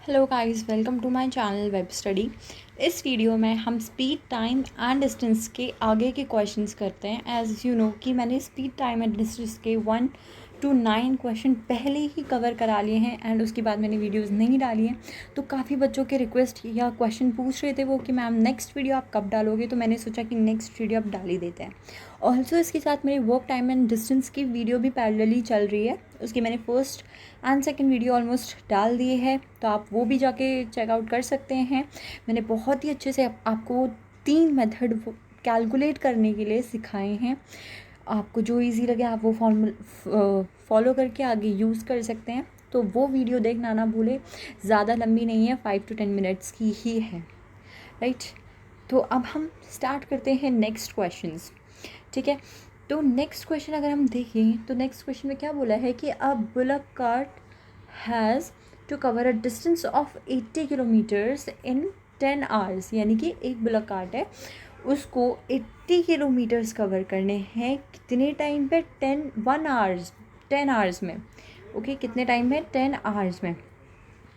Hello guys, welcome to my channel web study. इस video में हम स्पीड, टाइम एंड डिस्टेंस के आगे के क्वेश्चंस करते हैं। एज़ यू नो कि मैंने स्पीड, टाइम एंड डिस्टेंस के 1 to 9 क्वेश्चन पहले ही कवर करा लिए हैं एंड उसके बाद मैंने वीडियोस नहीं डाली हैं। तो काफ़ी बच्चों के रिक्वेस्ट या क्वेश्चन पूछ रहे थे वो कि मैम नेक्स्ट वीडियो आप कब डालोगे, तो मैंने सोचा कि नेक्स्ट वीडियो आप डाल ही देते हैं। ऑल्सो इसके साथ मेरी वर्क, टाइम एंड डिस्टेंस की वीडियो भी पैरेलली चल रही है। उसकी मैंने first and second video almost डाल दिए है, तो आप वो भी जाके चेकआउट कर सकते हैं। मैंने बहुत ही अच्छे से आपको 3 मेथड कैलकुलेट करने के लिए सिखाए हैं। आपको जो इजी लगे आप वो फॉलो करके आगे यूज़ कर सकते हैं। तो वो वीडियो देखना ना भूले, ज़्यादा लंबी नहीं है, 5 to 10 मिनट्स की ही है, राइट। तो अब हम स्टार्ट करते हैं नेक्स्ट क्वेश्चंस, ठीक है। तो नेक्स्ट क्वेश्चन अगर हम देखें तो नेक्स्ट क्वेश्चन में क्या बोला है कि a bullock cart has to cover a distance of 80 kilometres in 10 hours. यानी कि एक बुलक कार्ट है, उसको 80 किलोमीटर्स कवर करने हैं कितने टाइम पे? 10 आवर्स में। ओके, कितने टाइम में? 10 आवर्स में।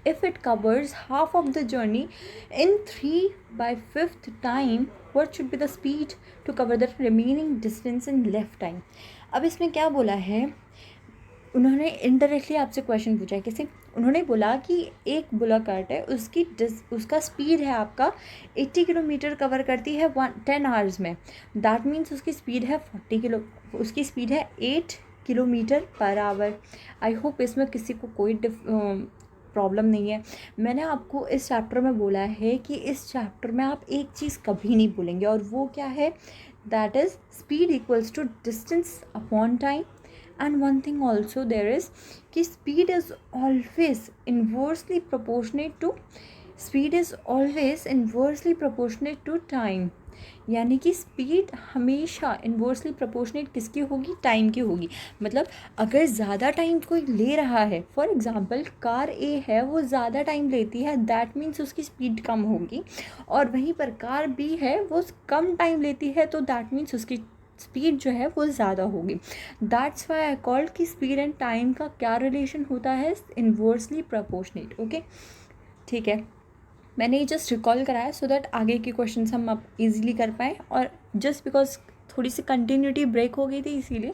If it covers half of the journey in 3/5 time, what should be the speed to cover the remaining distance in left time? अब इसमें क्या बोला है, उन्होंने इनडायरेक्टली आपसे क्वेश्चन पूछा है। कैसे? उन्होंने बोला कि एक बुलक कार्ट है, उसका स्पीड है आपका 80 किलोमीटर कवर करती है 10 आवर्स में। दैट मीन्स उसकी स्पीड है 8 kilometre per our. I hope इसमें किसी को कोई प्रॉब्लम नहीं है। मैंने आपको इस चैप्टर में बोला है कि इस चैप्टर में आप एक चीज़ कभी नहीं भूलेंगे, और वो क्या है? That is speed equals to distance upon time. And one thing also there is कि speed is always inversely proportionate to time। यानी कि स्पीड हमेशा इन्वर्सली प्रोपोर्शनेट किसकी होगी? टाइम की होगी। मतलब अगर ज़्यादा टाइम कोई ले रहा है, फॉर एग्जांपल कार ए है, वो ज़्यादा टाइम लेती है, दैट मीन्स उसकी स्पीड कम होगी। और वहीं पर कार बी है, वो कम टाइम लेती है, तो दैट मीन्स उसकी स्पीड जो है वो ज़्यादा होगी। दैट्स वाई आई कॉल्ड कि स्पीड एंड टाइम का क्या रिलेशन होता है? Inversely proportionate. ओके, ठीक है। मैंने ये जस्ट रिकॉल कराया सो दैट आगे के क्वेश्चन हम अब ईजिली कर पाएँ, और जस्ट बिकॉज थोड़ी सी कंटिन्यूटी ब्रेक हो गई थी, इसीलिए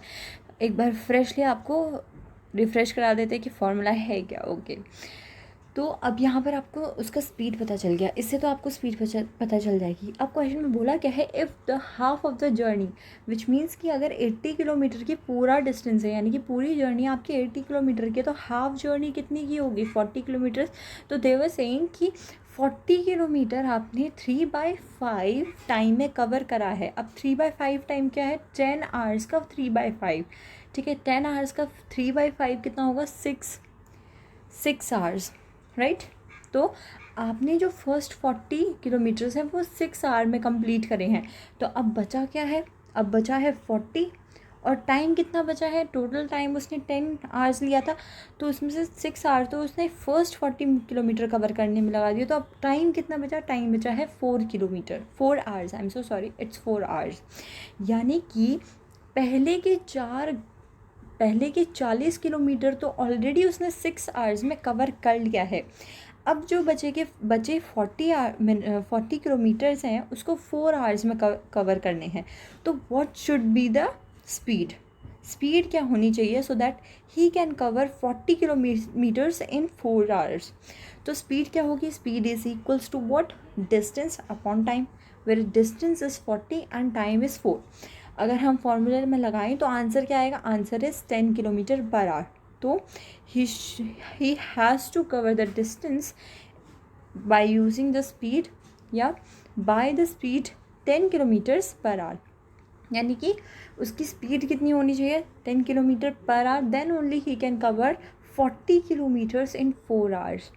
एक बार फ्रेशली आपको रिफ़्रेश करा देते कि फॉर्मूला है क्या। ओके, तो अब यहाँ पर आपको उसका स्पीड पता चल गया, इससे तो आपको स्पीड पता चल जाएगी। अब क्वेश्चन में बोला क्या है? If the half of the journey, which means कि अगर 80 किलोमीटर की पूरा डिस्टेंस है, यानी कि पूरी जर्नी आपकी 80 किलोमीटर की, तो हाफ जर्नी कितनी की होगी? 40 किलोमीटर। तो दे वर सेइंग कि 40 किलोमीटर आपने 3/5 टाइम में कवर करा है। अब 3/5 टाइम क्या है? 10 आवर्स का 3/5, ठीक है। 10 आवर्स का 3/5 कितना होगा? 6 आवर्स, राइट। तो आपने जो फर्स्ट 40 किलोमीटर्स हैं वो 6 आवर में कंप्लीट करे हैं। तो अब बचा क्या है? अब बचा है 40, और टाइम कितना बचा है? टोटल टाइम उसने 10 आवर्स लिया था, तो उसमें से 6 आवर तो उसने फर्स्ट 40 किलोमीटर कवर करने में लगा दिया। तो अब टाइम कितना बचा? टाइम बचा है 4 hours. I am so sorry, it's 4 hours. यानी कि पहले के 40 किलोमीटर तो ऑलरेडी उसने 6 आवर्स में कवर कर लिया है। अब जो बचे 40 किलोमीटर्स हैं, उसको 4 आवर्स में कवर करने हैं। तो what should be the speed? Speed क्या होनी चाहिए so that he can cover 40 kilometers in 4 hours? तो स्पीड क्या होगी? Speed is equals to what? Distance upon time, where distance is 40 and time is 4। अगर हम फॉर्मूले में लगाएं तो आंसर क्या आएगा? Answer is 10 kilometer per our. तो he has to cover the distance by using the speed या by the speed 10 kilometres per hour. यानी कि उसकी स्पीड कितनी होनी चाहिए? 10 kilometer per hour, then only he can cover 40 kilometers in 4 hours.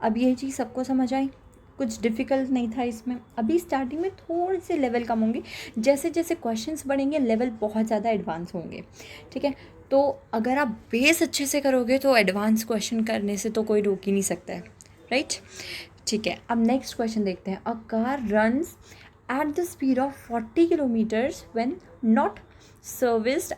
अब ये चीज़ सबको समझ आई? कुछ डिफ़िकल्ट नहीं था इसमें। अभी स्टार्टिंग में थोड़े से लेवल कम होंगे, जैसे जैसे क्वेश्चंस बढ़ेंगे लेवल बहुत ज़्यादा एडवांस होंगे, ठीक है। तो अगर आप बेस अच्छे से करोगे तो एडवांस क्वेश्चन करने से तो कोई रोक ही नहीं सकता है, राइट। ठीक है, अब नेक्स्ट क्वेश्चन देखते हैं। A car runs at the speed of 40 kilometres when not serviced.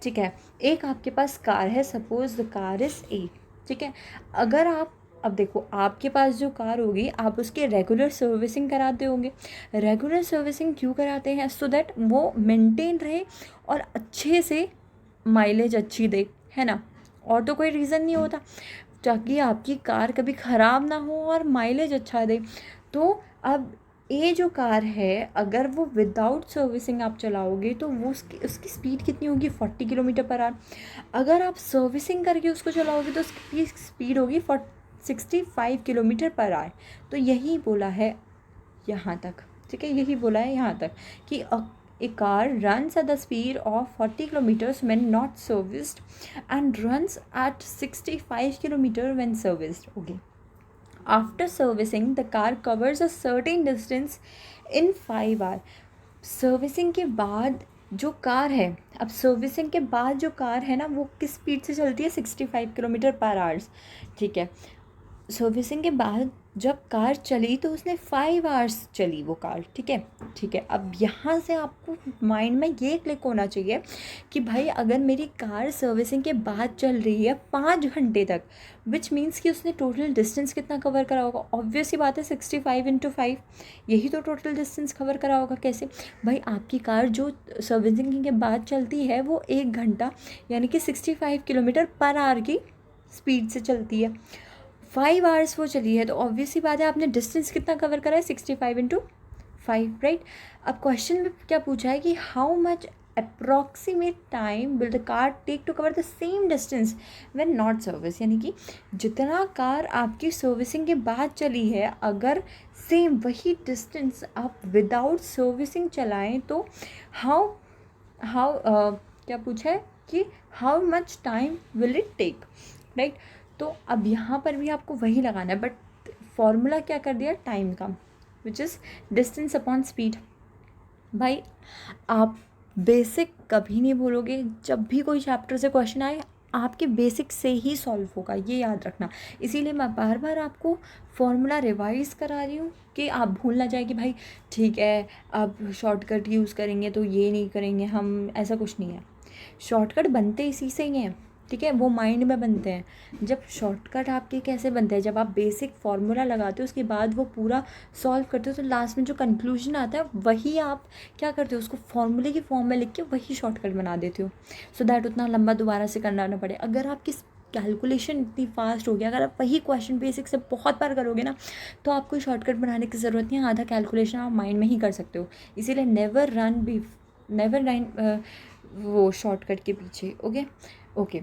ठीक है, एक आपके पास कार है, suppose the car is a, ठीक है। अगर आप अब देखो आपके पास जो कार होगी आप उसके रेगुलर सर्विसिंग कराते होंगे। रेगुलर सर्विसिंग क्यों कराते हैं? सो दैट वो मेंटेन रहे और अच्छे से माइलेज अच्छी दे, है ना। और तो कोई रीज़न नहीं होता, ताकि आपकी कार कभी ख़राब ना हो और माइलेज अच्छा दे। तो अब ये जो कार है अगर वो विदाउट सर्विसिंग आप चलाओगे तो वो उसकी स्पीड कितनी होगी? 40 किलोमीटर पर आवर। अगर आप सर्विसिंग करके उसको चलाओगे तो उसकी स्पीड होगी 65 किलोमीटर पर आवर। तो यही बोला है यहाँ तक, ठीक है, यही बोला है यहाँ तक कि a car runs at the speed of 40 kilometers when not serviced and runs at 65 kilometers when serviced. Okay. After servicing, the car covers a certain distance in 5 hours. Servicing के बाद जो कार है, अब सर्विसिंग के बाद जो car है ना वो किस स्पीड से चलती है? 65 किलोमीटर पर आवर्स, ठीक है। सर्विसिंग के बाद जब कार चली तो उसने 5 आवर्स चली वो कार, ठीक है, ठीक है। अब यहाँ से आपको माइंड में ये क्लिक होना चाहिए कि भाई अगर मेरी कार सर्विसिंग के बाद चल रही है 5 घंटे तक, विच मीन्स कि उसने टोटल डिस्टेंस कितना कवर करा होगा? ऑब्वियस सी बात है 65 × 5, यही तो टोटल डिस्टेंस कवर करा होगा। कैसे भाई? आपकी कार जो सर्विसिंग के बाद चलती है वो 1 घंटा यानी कि 65 किलोमीटर पर आवर की स्पीड से चलती है। 5 आवर्स वो चली है तो ऑब्वियसली बात है आपने डिस्टेंस कितना कवर करा है? 65 × 5, राइट। अब क्वेश्चन में क्या पूछा है कि how much approximate time will the car take to cover the same distance when not service, यानी कि जितना कार आपकी सर्विसिंग के बाद चली है अगर सेम वही डिस्टेंस आप विदाउट सर्विसिंग चलाएं तो हाउ क्या पूछा है कि how much time will it take, right. तो अब यहाँ पर भी आपको वही लगाना है, बट फॉर्मूला क्या कर दिया? टाइम का, which is distance upon speed. भाई आप बेसिक कभी नहीं भूलोगे, जब भी कोई चैप्टर से क्वेश्चन आए आपके बेसिक से ही सॉल्व होगा, ये याद रखना। इसीलिए मैं बार बार आपको फॉर्मूला रिवाइज़ करा रही हूँ कि आप भूल ना जाए कि भाई ठीक है अब शॉर्टकट यूज़ करेंगे तो ये नहीं करेंगे हम, ऐसा कुछ नहीं है। शॉर्टकट बनते इसी से ही हैं, ठीक है, वो माइंड में बनते हैं। जब शॉर्टकट आपके कैसे बनते हैं? जब आप बेसिक फार्मूला लगाते हो उसके बाद वो पूरा सॉल्व करते हो तो लास्ट में जो कंक्लूजन आता है वही आप क्या करते हो? उसको फार्मूले की फॉर्म में लिख के वही शॉर्टकट बना देते हो, सो दैट उतना लंबा दोबारा से करना ना पड़े। अगर आपकी कैलकुलेशन इतनी फास्ट हो गया, अगर आप वही क्वेश्चन बेसिक से बहुत बार करोगे ना तो आपको शॉर्टकट बनाने की ज़रूरत नहीं है, आधा कैलकुलेशन आप माइंड में ही कर सकते हो। इसीलिए नेवर रन वो शॉर्टकट के पीछे। ओके।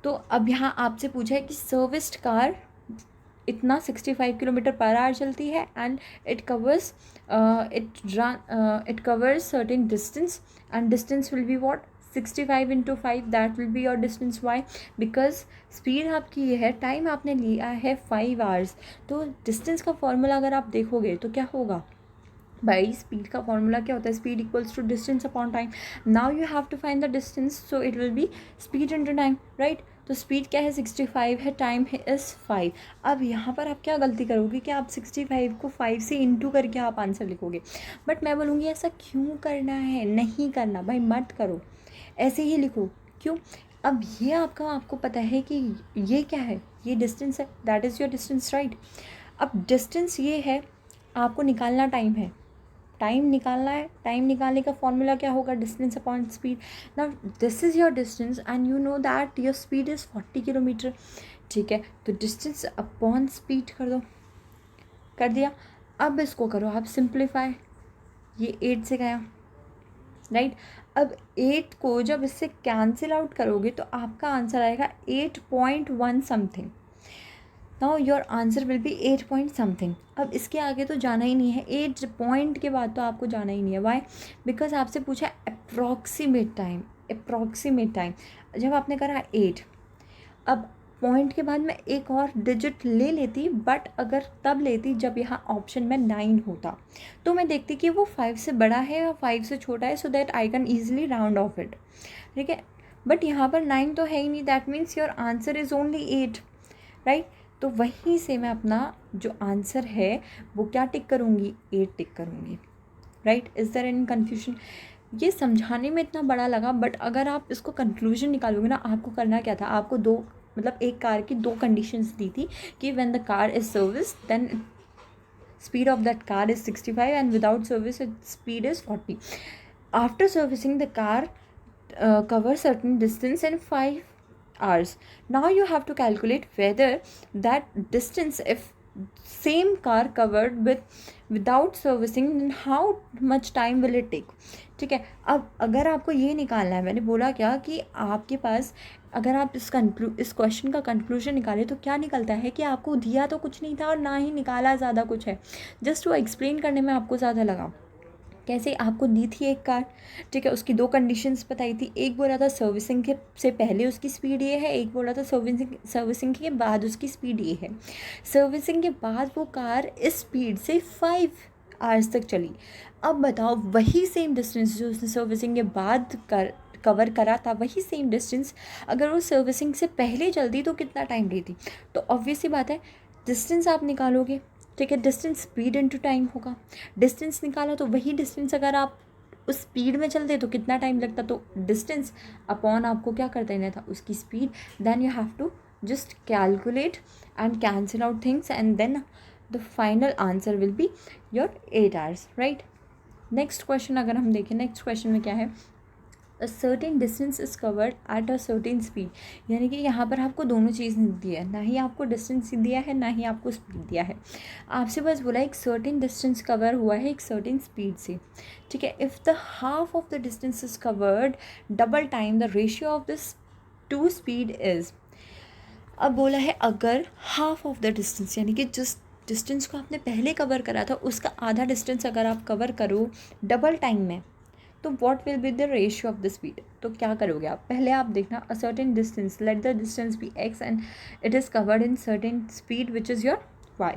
तो अब यहाँ आपसे पूछा है कि सर्विस्ड कार इतना 65 किलोमीटर पर आवर चलती है and it covers certain distance and distance will be what? 65 × 5, that will be your distance. Why? Because speed आपकी ये है, टाइम आपने लिया है 5 आवर्स। तो डिस्टेंस का फॉर्मूला अगर आप देखोगे तो क्या होगा भाई? स्पीड का फॉर्मूला क्या होता है? Speed equals to distance upon time. Now you have to find the distance, so it will be speed into time, right. तो स्पीड क्या है? 65 है, टाइम है इज़ 5। अब यहाँ पर आप क्या गलती करोगे कि आप 65 को 5 से इंटू करके आप आंसर लिखोगे, बट मैं बोलूँगी ऐसा क्यों करना है? नहीं करना भाई, मत करो, ऐसे ही लिखो। क्यों? अब ये आपको पता है कि ये क्या है? ये डिस्टेंस है, that is your distance, right. अब डिस्टेंस ये है, आपको निकालना टाइम है, टाइम निकालना है। टाइम निकालने का फॉर्मूला क्या होगा? Distance upon speed. Now this is your distance and you know that your speed is 40 kilometre, ठीक है। तो डिस्टेंस अपॉन स्पीड कर दो, कर दिया। अब इसको करो आप सिंप्लीफाई, ये 8 से गया, राइट। अब 8 को जब इससे कैंसिल आउट करोगे तो आपका आंसर आएगा 8.1 something. Now your answer will B 8 point something. अब इसके आगे तो जाना ही नहीं है, 8 पॉइंट के बाद तो आपको जाना ही नहीं है। वाई? बिकॉज आपसे पूछा अप्रॉक्सीमेट टाइम, अप्रॉक्सीमेट टाइम। जब आपने करा 8, अब पॉइंट के बाद मैं एक और डिजिट ले लेती, बट अगर तब लेती जब यहाँ ऑप्शन में 9 होता, तो मैं देखती कि वो 5 से बड़ा है या 5 से छोटा है, so that I can easily round of it, ठीक है। बट यहाँ पर 9 तो है ही नहीं, that means your answer is only 8, right. तो वहीं से मैं अपना जो आंसर है वो क्या टिक करूँगी? 8 टिक करूँगी, right. Is there any confusion? ये समझाने में इतना बड़ा लगा, बट अगर आप इसको कंक्लूजन निकालोगे ना, आपको करना क्या था? आपको 2 मतलब एक कार की दो कंडीशंस दी थी कि when the car is service then speed of that car is 65 and without service its speed is 40. After servicing the car covers certain distance in 5 hours. Now you have to calculate whether that distance, if same car covered without servicing, then how much time will it take. ठीक है, अब अगर आपको ये निकालना है, मैंने बोला क्या कि आपके पास अगर आप इस क्वेश्चन का कंक्लूजन निकालें तो क्या निकलता है कि आपको दिया तो कुछ नहीं था और ना ही निकाला ज़्यादा कुछ है, जस्ट वो एक्सप्लेन करने में आपको ज़्यादा लगा। कैसे आपको दी थी एक कार, ठीक है, उसकी दो कंडीशंस बताई थी, एक बोला था सर्विसिंग के से पहले उसकी स्पीड ये है, एक बोला था सर्विसिंग के बाद उसकी स्पीड ये है। सर्विसिंग के बाद वो कार इस स्पीड से 5 आवर्स तक चली। अब बताओ वही सेम डिस्टेंस जो उसने सर्विसिंग के बाद कवर करा था, वही सेम डिस्टेंस अगर वो सर्विसिंग से पहले चलती तो कितना टाइम लेती। तो ऑब्वियस सी बात है, डिस्टेंस आप निकालोगे, ठीक है, डिस्टेंस स्पीड इनटू टाइम होगा। डिस्टेंस निकाला तो वही डिस्टेंस अगर आप उस स्पीड में चलते तो कितना टाइम लगता, तो डिस्टेंस अपॉन आपको क्या कर देना था, उसकी speed. Then you have to just calculate and cancel out things and then the final answer will be your 8 hours, right. Next question अगर हम देखें, नेक्स्ट क्वेश्चन में क्या है, a certain distance is covered at a certain speed. यानी कि यहाँ पर आपको दोनों चीज़ दी है, ना ही आपको डिस्टेंस दिया है ना ही आपको स्पीड दिया है, आपसे बस बोला एक सर्टेन डिस्टेंस कवर हुआ है एक सर्टेन स्पीड से, ठीक है। If the half of the distance is covered double time the ratio of this to speed is. अब बोला है अगर हाफ ऑफ द डिस्टेंस यानी कि जिस डिस्टेंस को आपने पहले कवर करा था उसका आधा डिस्टेंस अगर आप कवर करो डबल टाइम में, तो what will be the ratio of the speed. तो क्या करोगे आप, पहले आप देखना, a certain distance, let the distance be x and it is covered in certain speed which is your y,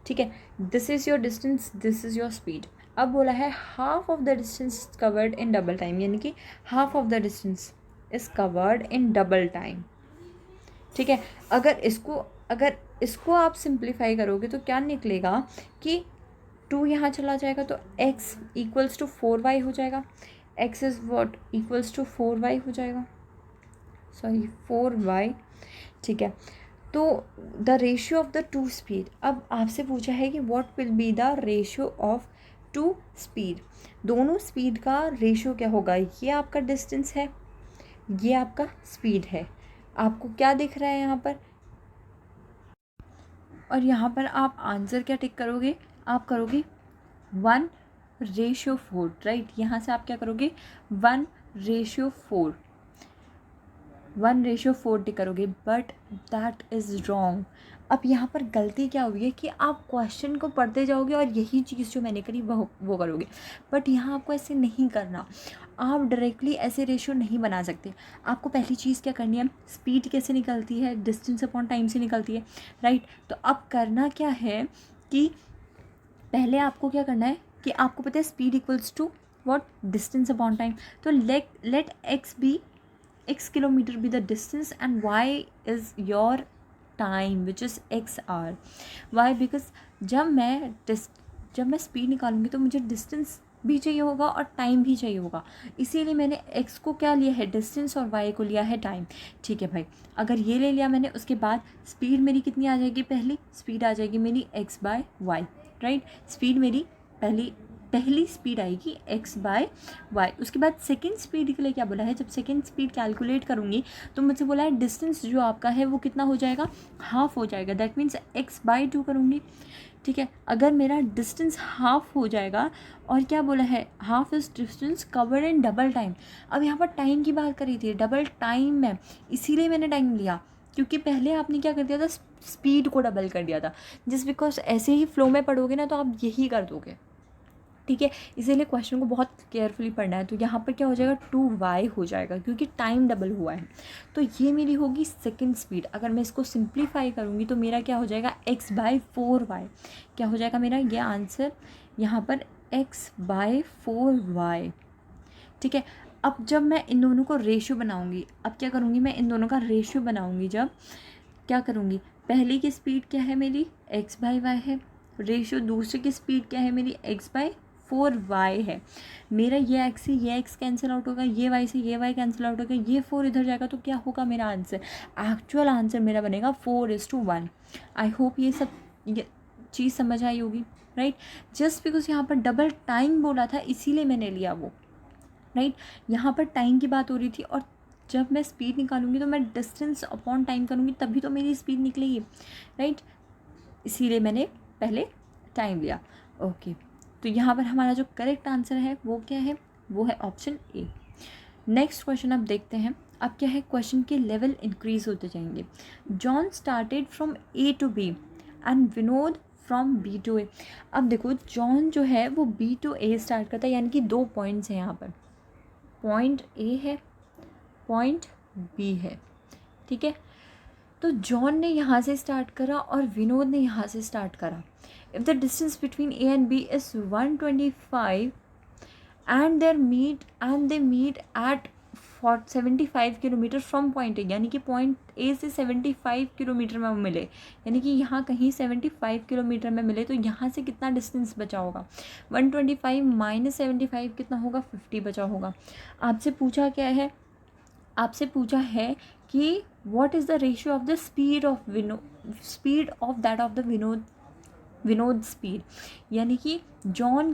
ठीक है। This is your distance, this is your speed. अब बोला है half of the distance covered in double time, यानी कि half of the distance is covered in double time, ठीक है। अगर इसको आप सिंप्लीफाई करोगे तो क्या निकलेगा कि 2 यहाँ चला जाएगा तो x इक्वल्स टू 4y हो जाएगा, x is what equals to 4y हो जाएगा, सॉरी 4y, ठीक है। तो the ratio of the two speed, अब आपसे पूछा है कि what will be the ratio of two speed, दोनों स्पीड का रेशियो क्या होगा। ये आपका डिस्टेंस है, ये आपका स्पीड है, आपको क्या दिख रहा है यहाँ पर, और यहाँ पर आप आंसर क्या टिक करोगे, आप करोगे 1:4, राइट। यहाँ से आप क्या करोगे 1:4, 1:4 टिक करोगे, बट दैट इज़ रॉन्ग। अब यहाँ पर गलती क्या हुई है कि आप क्वेश्चन को पढ़ते जाओगे और यही चीज़ जो मैंने करी वो करोगे, बट यहाँ आपको ऐसे नहीं करना, आप डायरेक्टली ऐसे रेशियो नहीं बना सकते। आपको पहली चीज़ क्या करनी है, स्पीड कैसे निकलती है, डिस्टेंस अपॉन टाइम से निकलती है, राइट। तो अब करना क्या है कि पहले आपको क्या करना है कि आपको पता है speed equals to what, distance upon time. तो let x kilometre be the distance and y is your time which is x hour. Y, because जब मैं स्पीड निकालूंगी तो मुझे डिस्टेंस भी चाहिए होगा और टाइम भी चाहिए होगा, इसीलिए मैंने x को क्या लिया है डिस्टेंस और y को लिया है टाइम, ठीक है भाई। अगर ये ले लिया मैंने, उसके बाद स्पीड मेरी कितनी आ जाएगी, पहली स्पीड आ जाएगी मेरी x/y, राइट। स्पीड मेरी पहली स्पीड आएगी x/y। उसके बाद सेकेंड स्पीड के लिए क्या बोला है, जब सेकेंड स्पीड कैलकुलेट करूँगी तो मुझसे बोला है डिस्टेंस जो आपका है वो कितना हो जाएगा, हाफ हो जाएगा, दैट मीन्स x/2 करूँगी, ठीक है। अगर मेरा डिस्टेंस हाफ हो जाएगा, और क्या बोला है, half is distance covered in double time. अब यहाँ पर टाइम की बात करी थी, डबल टाइम में, इसीलिए मैंने टाइम लिया, क्योंकि पहले आपने क्या कर दिया था, स्पीड को डबल कर दिया था। जस्ट बिकॉज ऐसे ही फ्लो में पढ़ोगे ना तो आप यही कर दोगे, ठीक है। इसीलिए क्वेश्चन को बहुत केयरफुली पढ़ना है। तो यहाँ पर क्या हो जाएगा 2y हो जाएगा, क्योंकि टाइम डबल हुआ है। तो ये मेरी होगी सेकंड स्पीड। अगर मैं इसको सिंप्लीफाई करूँगी तो मेरा क्या हो जाएगा x/4y, क्या हो जाएगा मेरा ये आंसर यहाँ पर x/4y, ठीक है। अब जब मैं इन दोनों को रेशियो बनाऊँगी, अब क्या करूँगी, मैं इन दोनों का रेशियो बनाऊँगी, जब क्या करूँगी, पहले की स्पीड क्या है मेरी x/y है, रेशियो दूसरे की स्पीड क्या है मेरी x/4 4y है। मेरा ये x से ये x कैंसिल आउट होगा, ये y से ये y कैंसिल आउट होगा, ये 4 इधर जाएगा, तो क्या होगा मेरा आंसर? एक्चुअल आंसर मेरा बनेगा 4:1। आई होप ये सब ये चीज़ समझ आई होगी, राइट। जस्ट बिकॉज यहाँ पर डबल टाइम बोला था इसीलिए मैंने लिया वो, राइट। यहाँ पर टाइम की बात हो रही थी, और जब मैं स्पीड निकालूंगी तो मैं डिस्टेंस अपॉन टाइम करूँगी, तभी तो मेरी स्पीड निकलेगी, राइट। इसीलिए मैंने पहले टाइम लिया। ओके, तो यहाँ पर हमारा जो करेक्ट आंसर है वो क्या है? वो है ऑप्शन ए। नेक्स्ट क्वेश्चन अब देखते हैं। अब क्या है, क्वेश्चन के लेवल इंक्रीज होते जाएंगे। John started from A to B and Vinod from B to A. अब देखो, जॉन जो है वो बी टू ए स्टार्ट करता है, यानी कि 2 पॉइंट्स हैं यहाँ पर, पॉइंट ए है, पॉइंट बी है, ठीक है। तो जॉन ने यहाँ से स्टार्ट करा और विनोद ने यहाँ से स्टार्ट करा। If the distance between A and B is 125 and they meet at 75 kilometre from point A, यानी कि पॉइंट ए से 75 किलोमीटर में मिले, यानी कि यहाँ कहीं 75 किलोमीटर में मिले, तो यहाँ से कितना डिस्टेंस बचा होगा? 125 माइनस 75 कितना होगा? 50 बचा होगा। आपसे पूछा क्या है? आपसे पूछा है कि what is the ratio of the speed of Vinod speed, यानी कि जॉन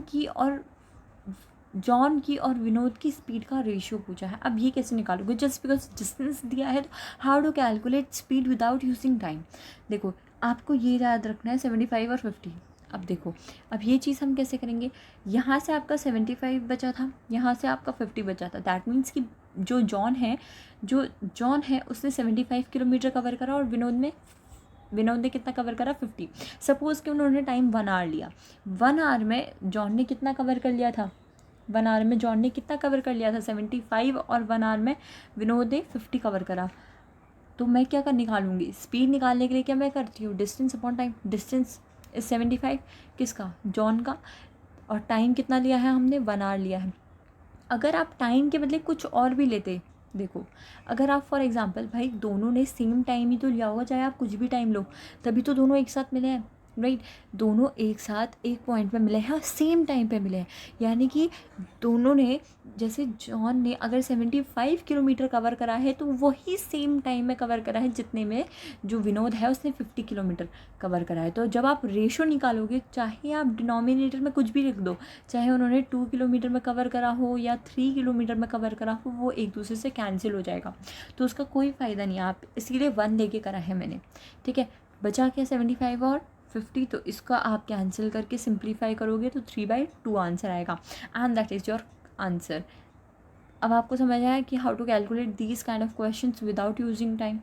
की और विनोद की स्पीड का रेशियो पूछा है। अब ये कैसे निकालोगे? जस्ट बिकॉज डिस्टेंस दिया है, तो how to calculate speed without using time. देखो, आपको ये याद रखना है 75 और 50। अब देखो, अब ये चीज़ हम कैसे करेंगे? यहाँ से आपका 75 बचा था, यहाँ से आपका 50 बचा था। दैट मीन्स कि जो जॉन है उसने 75 किलोमीटर कवर करा, और विनोद ने कितना कवर करा? 50। सपोज़ कि उन्होंने टाइम 1 आवर लिया। 1 आवर में जॉन ने कितना कवर कर लिया था? 1 आवर में जॉन ने कितना कवर कर लिया था? 75, और 1 आवर में विनोद ने 50 कवर करा। तो मैं क्या निकालूंगी? स्पीड निकालने के लिए क्या मैं करती हूँ? Distance upon time. Distance is 75, किसका? जॉन का। और टाइम कितना लिया है हमने? 1 आवर लिया है। अगर आप टाइम के बदले कुछ और भी लेते, देखो, अगर आप फॉर एग्जांपल, भाई दोनों ने सेम टाइम ही तो लिया होगा, चाहे आप कुछ भी टाइम लो, तभी तो दोनों एक साथ मिले हैं, राइट। दोनों एक साथ एक पॉइंट पे मिले हैं, सेम टाइम पे मिले हैं, यानी कि दोनों ने, जैसे जॉन ने अगर 75 किलोमीटर कवर करा है, तो वही सेम टाइम में कवर करा है जितने में जो विनोद है उसने 50 किलोमीटर कवर करा है। तो जब आप रेशो निकालोगे, चाहे आप डिनोमिनेटर में कुछ भी लिख दो, चाहे उन्होंने 2 किलोमीटर में कवर करा हो या 3 किलोमीटर में कवर करा हो, वो एक दूसरे से कैंसिल हो जाएगा, तो उसका कोई फ़ायदा नहीं है। आप इसीलिए 1 लेके करा है मैंने, ठीक है। बचा क्या? 75 और 50, तो इसका आप कैंसिल करके सिंप्लीफाई करोगे तो 3/2 आंसर आएगा, and that is your answer. अब आपको समझ आया कि how to calculate these kind of questions without using time,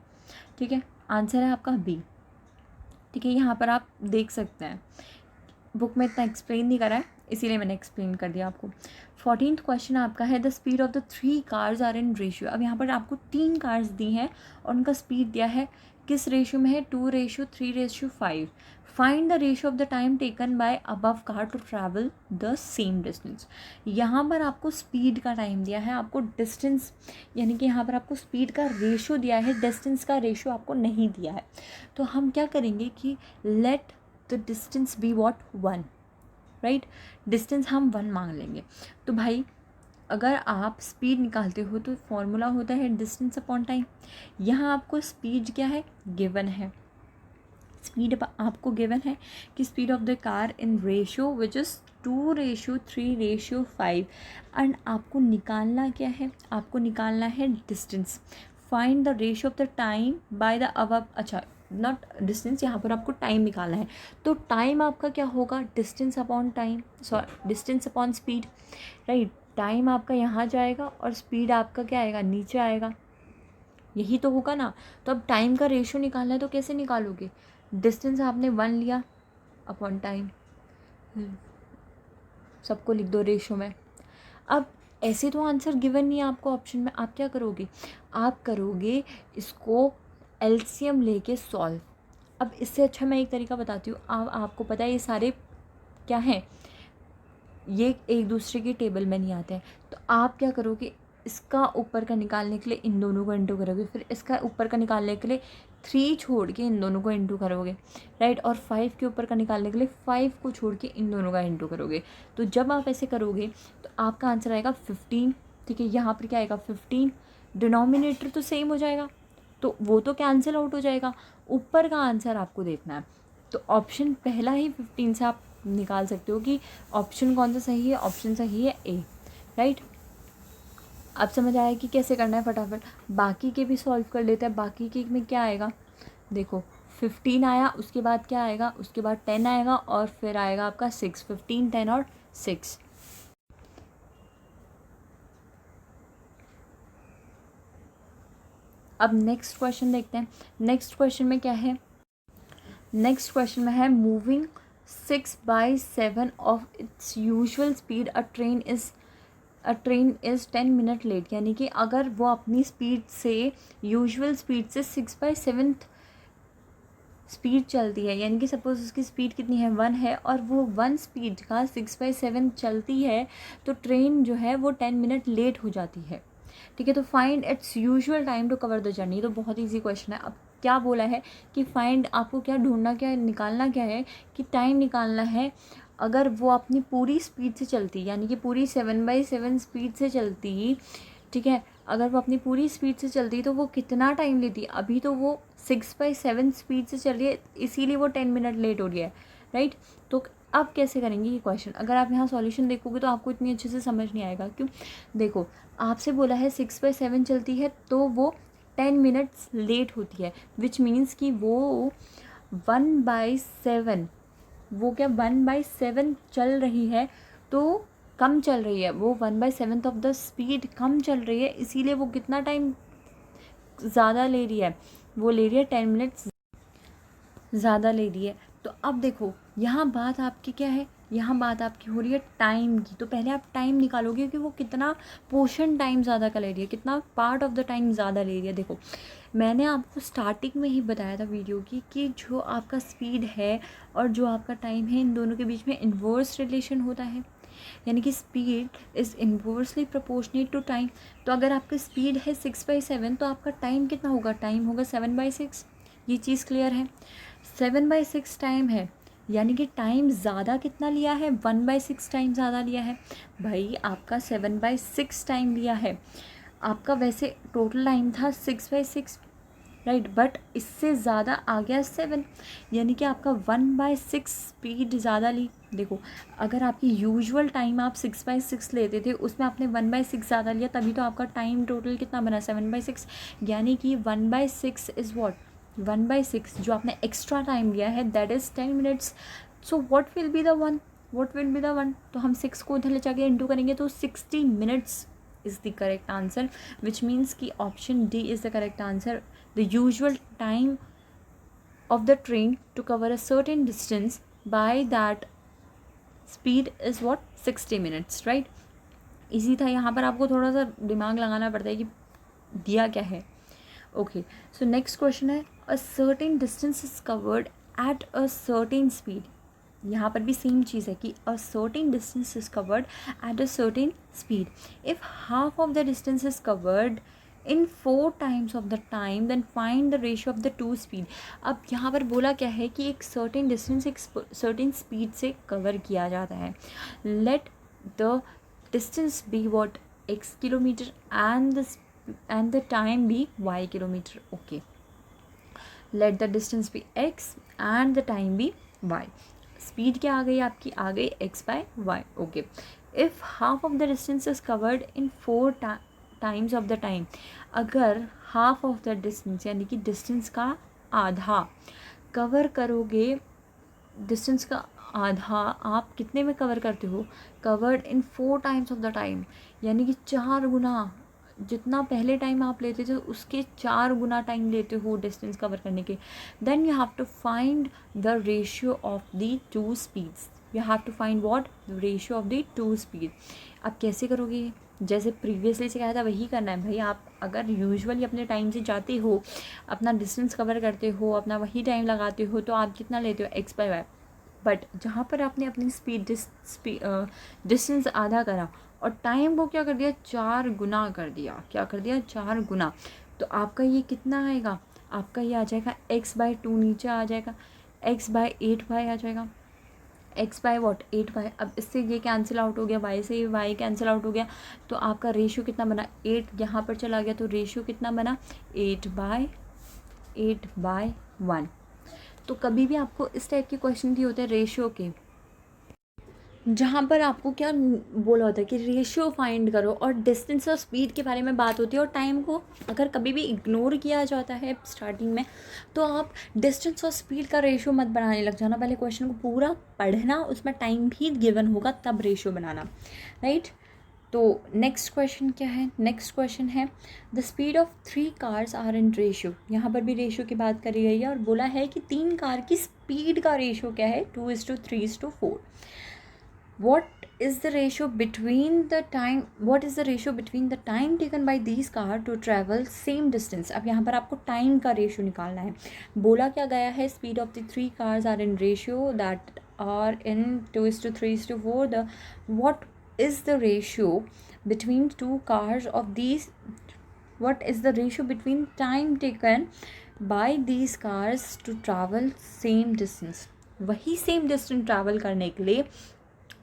ठीक है। आंसर है आपका बी, ठीक है। यहाँ पर आप देख सकते हैं, बुक में इतना एक्सप्लेन नहीं करा है, इसीलिए मैंने एक्सप्लेन कर दिया आपको। 14th क्वेश्चन आपका है, the speed of the 3 cars are in ratio. अब यहाँ पर आपको 3 कार्स दी हैं और उनका स्पीड दिया है, किस रेशियो में है? 2:3:5। Find the ratio of the time taken by above car to travel the same distance. यहाँ पर आपको स्पीड का टाइम दिया है, आपको डिस्टेंस, यानी कि यहाँ पर आपको स्पीड का रेशियो दिया है, डिस्टेंस का रेशियो आपको नहीं दिया है। तो हम क्या करेंगे कि late the distance be what? 1, right. Distance हम 1 मांग लेंगे। तो भाई अगर आप स्पीड निकालते हो तो फॉर्मूला होता है डिस्टेंस अपॉन टाइम। यहाँ आपको स्पीड क्या है? गिवन है। स्पीड आपको गिवन है कि speed of the car in ratio which is 2:3:5, and आपको निकालना क्या है? आपको निकालना है distance. Find the ratio of the time by the above, अच्छा नॉट डिस्टेंस, यहाँ पर आपको टाइम निकालना है। तो टाइम आपका क्या होगा? Distance upon time, sorry distance upon speed, right. Time आपका यहाँ जाएगा और स्पीड आपका क्या आएगा? नीचे आएगा, यही तो होगा ना। तो अब टाइम का रेशियो निकालना है, तो कैसे निकालोगे? डिस्टेंस आपने 1 लिया अपॉन टाइम, सबको लिख दो रेशियो में। अब ऐसे तो आंसर गिवन नहीं है आपको ऑप्शन में, आप क्या करोगे? आप करोगे इसको एलसीएम लेके सॉल्व। अब इससे अच्छा मैं एक तरीका बताती हूँ। आपको पता है ये सारे क्या हैं, ये एक दूसरे की टेबल में नहीं आते हैं। तो आप क्या करोगे? इसका ऊपर का निकालने के लिए इन दोनों को इंटू करोगे, फिर इसका ऊपर का निकालने के लिए 3 छोड़ के इन दोनों को इंटू करोगे, राइट, और 5 के ऊपर का निकालने के लिए 5 को छोड़ के इन दोनों का इंटू करोगे। तो जब आप ऐसे करोगे तो आपका आंसर आएगा 15, ठीक है। यहाँ पर क्या आएगा 15, डिनोमिनेटर तो सेम हो जाएगा, तो वो तो कैंसिल आउट हो जाएगा, ऊपर का आंसर आपको देखना है। तो ऑप्शन पहला ही 15 से आप निकाल सकते हो कि ऑप्शन कौन सा सही है। ऑप्शन सही है ए, राइट। अब समझ आया कि कैसे करना है। फटाफट बाकी के भी सॉल्व कर लेते हैं। बाकी के में क्या आएगा, देखो 15 आया, उसके बाद क्या आएगा, उसके बाद 10 आएगा और फिर आएगा आपका 6, 15, 10 और 6। अब नेक्स्ट क्वेश्चन देखते हैं। नेक्स्ट क्वेश्चन में क्या है, नेक्स्ट क्वेश्चन में है moving 6/7 of its usual speed a train is 10 minute late. यानी कि अगर वो अपनी स्पीड से, यूजुअल स्पीड से 6/7 स्पीड चलती है, यानी कि सपोज उसकी स्पीड कितनी है 1 है और वो 1 स्पीड का 6/7 चलती है, तो ट्रेन जो है वो 10 मिनट लेट हो जाती है, ठीक है। तो find its usual time to cover the journey. तो बहुत ईजी क्वेश्चन है। अब क्या बोला है कि फाइंड, आपको क्या ढूंढना, क्या निकालना, क्या है कि टाइम निकालना है। अगर वो अपनी पूरी स्पीड से चलती, यानी कि पूरी 7/7 स्पीड से चलती, ठीक है, अगर वो अपनी पूरी स्पीड से चलती तो वो कितना टाइम लेती। अभी तो वो 6/7 स्पीड से चल रही है, इसीलिए वो 10 मिनट लेट हो रही है, राइट। तो अब कैसे करेंगे ये क्वेश्चन। अगर आप यहाँ सॉल्यूशन देखोगे तो आपको इतनी अच्छे से समझ नहीं आएगा। क्यों, देखो आपसे बोला है 6/7 चलती है तो वो 10 मिनट्स लेट होती है, विच मीन्स कि वो 1/7, वो क्या 1/7 चल रही है, तो कम चल रही है, वो 1/7 ऑफ द स्पीड कम चल रही है, इसीलिए वो कितना टाइम ज़्यादा ले रही है, वो ले रही है 10 मिनट्स ज़्यादा ले रही है। तो अब देखो यहाँ बात आपकी क्या है, यहाँ बात आपकी हो रही है टाइम की। तो पहले आप टाइम निकालोगे कि वो कितना पोर्शन टाइम ज़्यादा का ले रही है, कितना पार्ट ऑफ द टाइम ज़्यादा ले रही है। देखो मैंने आपको स्टार्टिंग में ही बताया था वीडियो की कि जो आपका स्पीड है और जो आपका टाइम है, इन दोनों के बीच में इन्वर्स रिलेशन होता है, यानी कि speed is inversely proportionate to time. तो अगर आपकी स्पीड है 6/7 तो आपका टाइम कितना होगा, टाइम होगा 7/6। ये चीज़ क्लियर है। 7/6 टाइम है, यानी कि टाइम ज़्यादा कितना लिया है, 1/6 टाइम ज़्यादा लिया है। भाई आपका 7/6 टाइम लिया है, आपका वैसे टोटल टाइम था 6/6, राइट, बट इससे ज़्यादा आ गया 7, यानी कि आपका 1/6 स्पीड ज़्यादा ली। देखो अगर आपकी यूजुअल टाइम आप 6/6 लेते थे, उसमें आपने 1/6 ज़्यादा लिया, तभी तो आपका टाइम टोटल कितना बना 7/6, यानी कि 1/6 इज़ वॉट, 1/6 जो आपने एक्स्ट्रा टाइम लिया है that is 10 minutes. So what will be the one, what will be the one, तो हम 6 को उधर ले जाके इंटू करेंगे तो 60 minutes is the correct answer, which means कि option D is the correct answer. The usual time of the train to cover a certain distance by that speed is what, 60 minutes, right? Easy था। यहाँ पर आपको थोड़ा सा दिमाग लगाना पड़ता है कि दिया क्या है। ओके, सो नेक्स्ट क्वेश्चन है a certain distance is covered at a certain speed। यहाँ पर भी सेम चीज़ है कि a certain distance is covered at a certain speed. If half of the distance is covered in 4 times of the time, then find the ratio of the two speed. अब यहाँ पर बोला क्या है कि एक certain distance एक certain speed से cover किया जाता है। Let the distance be what, x kilometer and the time be y kilometer. Okay, let the distance be x and the time be y. Speed क्या आ गई आपकी, आ गई x/y। Okay, if half of the distance is covered in 4 times of the time. अगर half of the distance यानी कि distance का आधा cover करोगे, डिस्टेंस का आधा आप कितने में कवर करते हो, covered in 4 times of the time, यानी कि 4 गुना, जितना पहले टाइम आप लेते थे उसके 4 गुना टाइम लेते हो डिस्टेंस कवर करने के। Then you have to find the ratio of the two speeds. You have to find what, the ratio of the two speed. आप कैसे करोगे, जैसे प्रीवियसली से कहा था वही करना है भाई। आप अगर यूजुअली अपने टाइम से जाते हो, अपना डिस्टेंस कवर करते हो, अपना वही टाइम लगाते हो, तो आप कितना लेते हो, x/y। बट जहाँ पर आपने अपनी स्पीड डिस्टेंस आधा करा और टाइम को क्या कर दिया, 4 गुना कर दिया। क्या कर दिया, 4 गुना। तो आपका ये कितना आएगा, आपका ये आ जाएगा x/2 नीचे आ जाएगा, x/8y आ जाएगा, x/what 8y। अब इससे ये कैंसिल आउट हो गया, y से ये y कैंसिल आउट हो गया, तो आपका रेशियो कितना बना 8 यहाँ पर चला गया, तो रेशियो कितना बना 8/1। तो कभी भी आपको इस टाइप के क्वेश्चन दिए होते हैं रेशियो के, जहाँ पर आपको क्या बोला होता है कि रेशियो फाइंड करो और डिस्टेंस और स्पीड के बारे में बात होती है, और टाइम को अगर कभी भी इग्नोर किया जाता है स्टार्टिंग में, तो आप डिस्टेंस और स्पीड का रेशियो मत बनाने लग जाना। पहले क्वेश्चन को पूरा पढ़ना, उसमें टाइम भी गिवन होगा तब रेशियो बनाना, राइट। तो नेक्स्ट क्वेश्चन क्या है, नेक्स्ट क्वेश्चन है the speed of 3 cars are in ratio. यहाँ पर भी रेशियो की बात करी गई है और बोला है कि 3 कार की स्पीड का रेशियो क्या है 2:3:4। What is the ratio between the time taken by these car to travel same distance। अब यहाँ पर आपको टाइम का रेशियो निकालना है। बोला क्या गया है, speed of the 3 cars are in ratio that are in 2:3:4। the what is the ratio between 2 cars of these, what is the ratio between time taken by these cars to travel same distance। वही same distance travel करने के लिए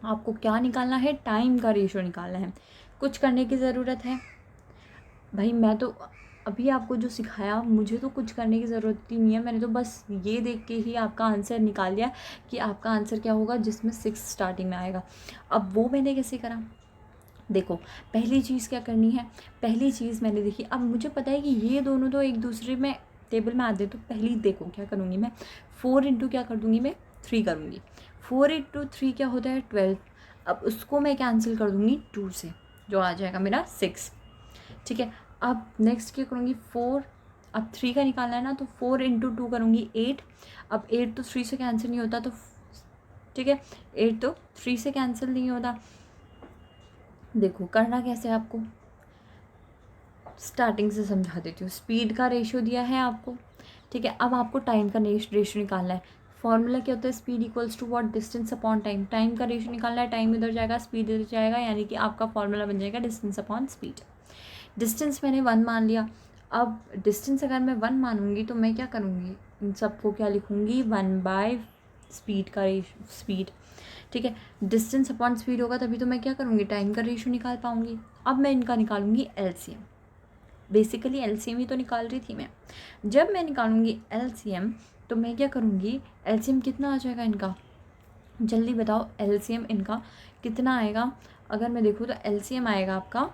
आपको क्या निकालना है, time का ratio निकालना है। कुछ करने की ज़रूरत है भाई, मैं तो अभी आपको जो सिखाया मुझे तो कुछ करने की ज़रूरत ही नहीं है, मैंने तो बस ये देख के ही आपका आंसर निकाल लिया कि आपका आंसर क्या होगा जिसमें 6 स्टार्टिंग में आएगा। अब वो मैंने कैसे करा, देखो पहली चीज़ क्या करनी है, पहली चीज़ मैंने देखी, अब मुझे पता है कि ये दोनों तो एक दूसरे में टेबल में आते, तो पहली देखो क्या करूँगी मैं, 4 इंटू क्या कर दूँगी मैं 3 करूँगी, 4 इंटू 3 क्या होता है 12। अब उसको मैं कैंसिल कर दूँगी 2 से, जो आ जाएगा मेरा 6, ठीक है। अब नेक्स्ट क्या करूँगी 4, अब 3 का निकालना है ना, तो 4 इंटू 2 करूँगी 8। अब 8 तो 3 से कैंसिल नहीं होता, तो ठीक है 8 तो 3 से कैंसिल नहीं होता। देखो करना कैसे है आपको, स्टार्टिंग से समझा देती हूँ। स्पीड का रेशियो दिया है आपको, ठीक है। अब आपको टाइम का रेशियो निकालना है। फॉर्मूला क्या होता है, speed equals to what, distance upon time. Time का रेशियो निकालना है, टाइम इधर जाएगा स्पीड इधर जाएगा, यानी कि आपका फॉर्मूला बन जाएगा डिस्टेंस अपॉन स्पीड। डिस्टेंस मैंने 1 मान लिया। अब डिस्टेंस अगर मैं 1 मानूंगी तो मैं क्या करूँगी, इन सबको क्या लिखूँगी 1/, स्पीड का रेशियो स्पीड, ठीक है। डिस्टेंस अपॉन स्पीड होगा तभी तो मैं क्या करूँगी, टाइम का रेशियो निकाल पाऊँगी। अब मैं इनका निकालूंगी एलसीएम, बेसिकली एलसीएम ही तो निकाल रही थी मैं। जब मैं निकालूंगी एलसीएम तो मैं क्या करूँगी, एलसीएम कितना आ जाएगा इनका, जल्दी बताओ एलसीएम इनका कितना आएगा। अगर मैं देखूँ तो एलसीएम आएगा आपका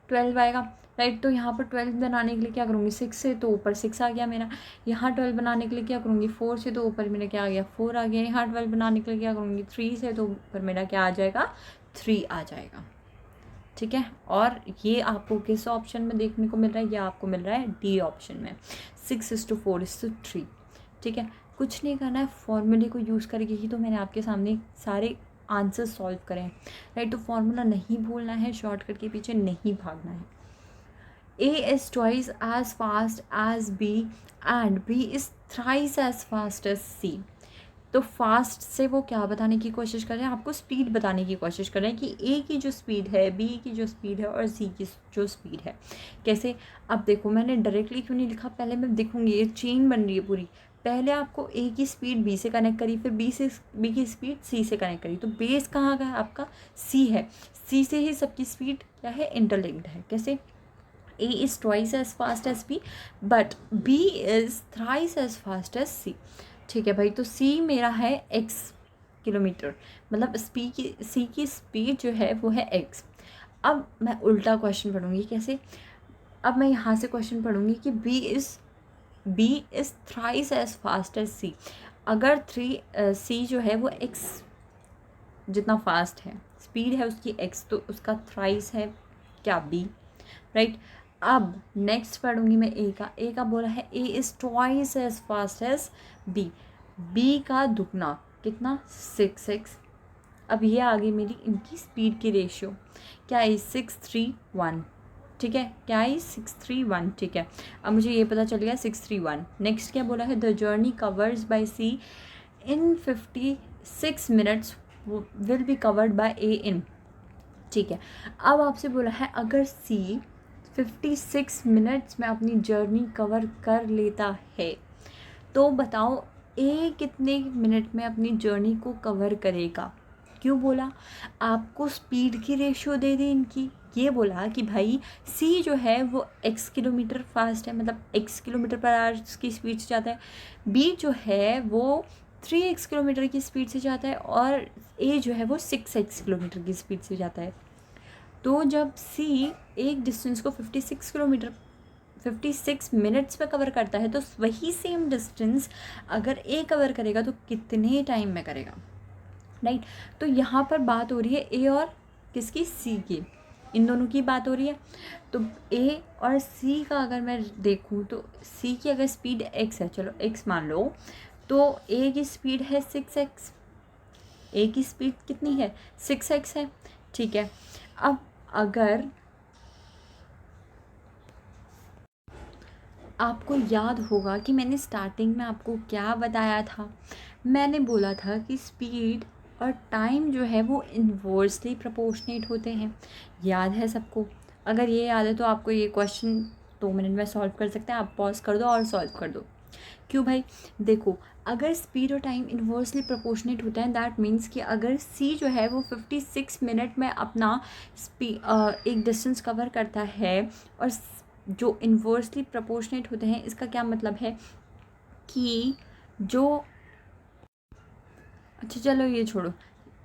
12 आएगा, राइट। तो यहाँ पर 12 बनाने के लिए क्या करूँगी, 6 से तो ऊपर 6 आ गया मेरा। यहाँ 12 बनाने के लिए क्या करूँगी, 4 से तो ऊपर मेरा क्या आ गया 4 आ गया। यहाँ 12 बनाने के लिए क्या करूँगी, 3 से तो ऊपर मेरा क्या आ जाएगा 3 आ जाएगा, ठीक है। और ये आपको किस ऑप्शन में देखने को मिल रहा है, ये आपको मिल रहा है डी ऑप्शन में, 6:4:3, ठीक है। कुछ नहीं करना है, फॉर्मूले को यूज़ करके ही तो मैंने आपके सामने सारे आंसर सॉल्व करें, राइट। तो फॉर्मूला नहीं भूलना है, शॉर्टकट के पीछे नहीं भागना है। A is twice as fast as B and B is thrice as fast as C। तो फास्ट से वो क्या बताने की कोशिश कर रहे हैं, आपको स्पीड बताने की कोशिश कर रहे हैं कि ए की जो स्पीड है, बी की जो स्पीड है और सी की जो स्पीड है कैसे। अब देखो मैंने डायरेक्टली क्यों नहीं लिखा, पहले मैं देखूंगी ये चेन बन रही है पूरी। पहले आपको ए की स्पीड बी से कनेक्ट करी, फिर बी की स्पीड सी से कनेक्ट करी, तो बेस कहाँ का है आपका सी है, सी से ही सबकी स्पीड क्या है इंटरलिंक्ड है। कैसे, A is twice as fast as B but B is thrice as fast as C, ठीक है भाई। तो C मेरा है x किलोमीटर, मतलब C की स्पीड जो है वो है x। अब मैं उल्टा क्वेश्चन पढ़ूंगी, कैसे, अब मैं यहाँ से क्वेश्चन पढ़ूंगी कि B is thrice as fast as C। अगर C जो है वो x जितना फास्ट है, स्पीड है उसकी x, तो उसका थ्राइस है क्या B, राइट। अब नेक्स्ट पढ़ूंगी मैं ए का बोला है A is twice as fast as B, B का दुगना कितना 6x। अब ये आ गई मेरी इनकी स्पीड की रेशियो, क्या है 6:3:1, ठीक है, क्या है 6:3:1, ठीक है। अब मुझे ये पता चल गया 6:3:1। नेक्स्ट क्या बोला है, the journey covers by C in 56 minutes will be covered by A in, ठीक है। अब आपसे बोला है अगर सी 56 मिनट्स में अपनी जर्नी कवर कर लेता है। तो बताओ ए कितने मिनट में अपनी जर्नी को कवर करेगा? क्यों बोला? आपको स्पीड की रेशियो दे दी इनकी। ये बोला कि भाई सी जो है वो x किलोमीटर फास्ट है, मतलब x किलोमीटर पर आवर की स्पीड से जाता है। बी जो है वो 3x किलोमीटर की स्पीड से जाता है और ए जो है वो 6x किलोमीटर की स्पीड से जाता है। तो जब सी एक डिस्टेंस को 56 मिनट्स में कवर करता है, तो वही सेम डिस्टेंस अगर ए कवर करेगा तो कितने टाइम में करेगा, राइट? तो यहाँ पर बात हो रही है ए और किसकी? सी की, इन दोनों की बात हो रही है। तो ए और सी का अगर मैं देखूँ तो सी की अगर स्पीड x है, चलो x मान लो, तो ए की स्पीड है 6x। ए की स्पीड कितनी है? 6x है, ठीक है। अब अगर आपको याद होगा कि मैंने स्टार्टिंग में आपको क्या बताया था, मैंने बोला था कि स्पीड और टाइम जो है वो इन्वर्सली प्रोपोर्शनेट होते हैं। याद है सबको? अगर ये याद है तो आपको ये क्वेश्चन 2 मिनट में सॉल्व कर सकते हैं। आप पॉज कर दो और सॉल्व कर दो। क्यों भाई? देखो, अगर स्पीड और टाइम इन्वर्सली प्रोपोर्शनेट होता है, दैट मीन्स कि अगर सी जो है वो 56 मिनट में अपना एक डिस्टेंस कवर करता है और जो इन्वर्सली प्रोपोर्शनेट होते हैं, इसका क्या मतलब है कि जो, अच्छा चलो ये छोड़ो,